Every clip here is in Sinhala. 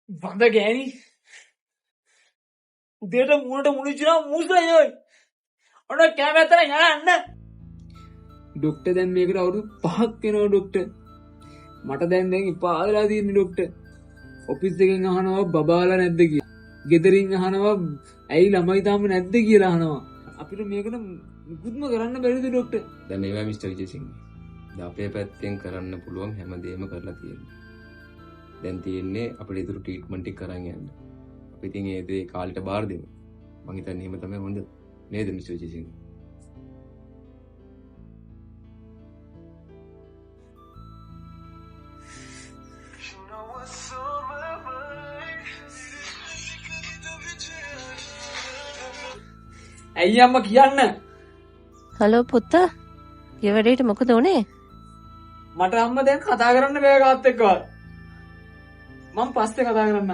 වඳ ගෑණි උදේට මූණට මුණිච්චිනා මූසයෝයි ඔන්න කෑම ඇතර යන්න ඩොක්ටර් දැන් මේකට අවුරුදු 5ක් වෙනවා ඩොක්ටර් මට දැන් එපා වෙලා තියෙන්නේ ඩොක්ටර් ඔෆිස් එකෙන් අහනවා බබාලා නැද්ද කියලා ගෙදරින් අහනවා ඇයි ළමයි තාම නැද්ද කියලා අහනවා අපිට මේකට මුකුත්ම කරන්න බැරිද ඩොක්ටර් දැන් මේවා මිස්ටර් විජේසිංහ දැන් අපේ පැත්තෙන් කරන්න පුළුවන් හැමදේම කරලා තියෙනවා දැන් තියෙන්නේ අපිට ඉතුරු ට්‍රීට්මන්ට් එක කරන් යන්න අපි ඉතින් ඒ දේ කාලෙට බාර දෙමු මං හිතන්නේ එහෙම තමයි හොඳ නේද මිස්ටර් විජේසිංහ ඇයි අම්මා කියන්න හලෝ පුත්තා ගේ වැඩේට මොකද උනේ මට අම්මා දැන් කතා කරන්න බෑ කාත් එක්කවත් මම පස්සේ කතා කරන්න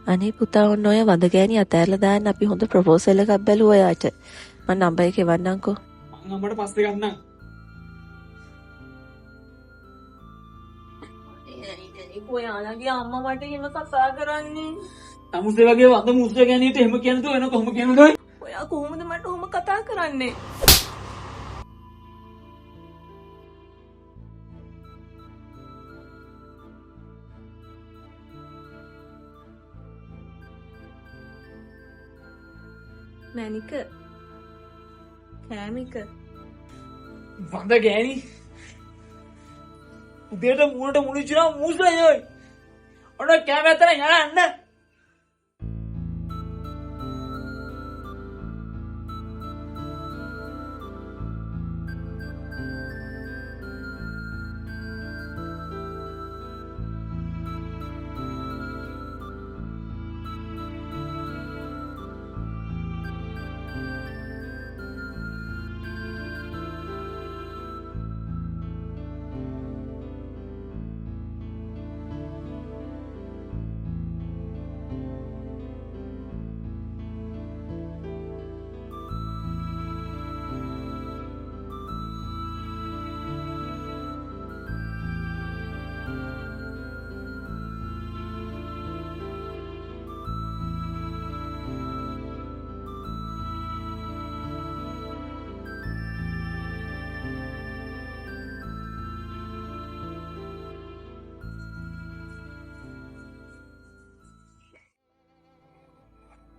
අනේ පුතා ඔන්න ඔය වඳ ගෑණි අතෑරලා දාන්න අපි හොඳ ප්‍රොපෝසල් එකක් බැලුවා ඔයාට මම නම්බර් එක එවන්නම්කෝ මං අම්මට පස්සේ ගන්නම් ඔයාලගේ අම්මා මට එහෙම කතා කරන්නේ තමුසේ වගේ වඳ මුස්ස ගැනීමට එහෙම කියන දෝ එන කොහොම කියනද ඔයා කොහොමද මට ඔහොම කතා කරන්නේ මැනික කෑමික වඳ ගෑණි උදේට මූණට මුණිච්චිනා මූසයෝයි ඔන්න කෑම ඇතර යන්න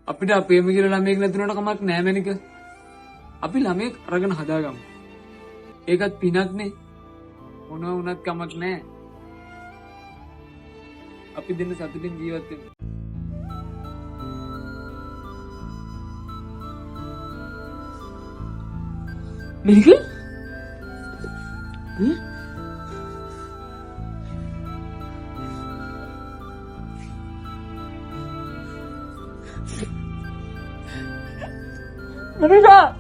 අපිට අපේම කියලා ළමයෙක් නැතුනට කමක් නෑ මැනික අපි ළමයෙක් අරගෙන හදාගමු ඒකත් පිනක්නේ මොනවා වුණත් කමක් නෑ අපි දෙන්න සතුටින් ජීවත් වෙමු මේක මනිකා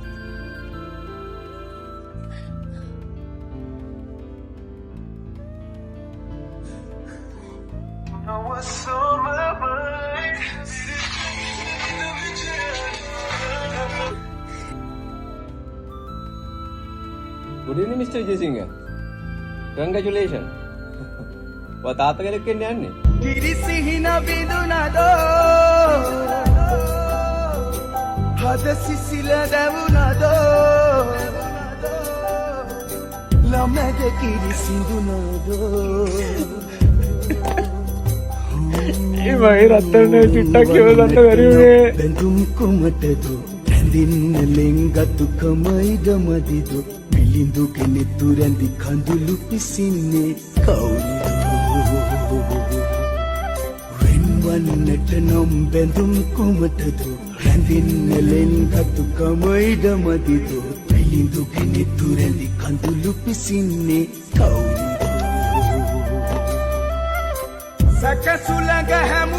Good evening, Mr. Vijayasinghe. Congratulations. ඔයා තාත්තා කෙනෙක් වෙන්න යන්නේ. කිරිසිහින බිඳුනදෝ හද සිසිල දැවුනදෝ ළමද කිරිසිඳුනදෝ ඒ වගේ රත්තරන් චුට්ටක් කියවලන්න බැරි වුණේ බඳුම් කුමටදෝ ඇඳින්න ලෙන්ගතු කමයිද මදිදෝ පිළිඳු කෙනෙතු රැඳි කඳුළු පිසින්නේ කවුරුදෝ වෙන්වන්නට නම් බඳුම් කුමටදෝ ඇඳින්න ලෙන්ගතු කමයිද මදිදෝ පිළිඳු කෙනෙතු රැඳි කඳුළු පිසින්නේ කවුරුදෝ සකසුලඟ හැමු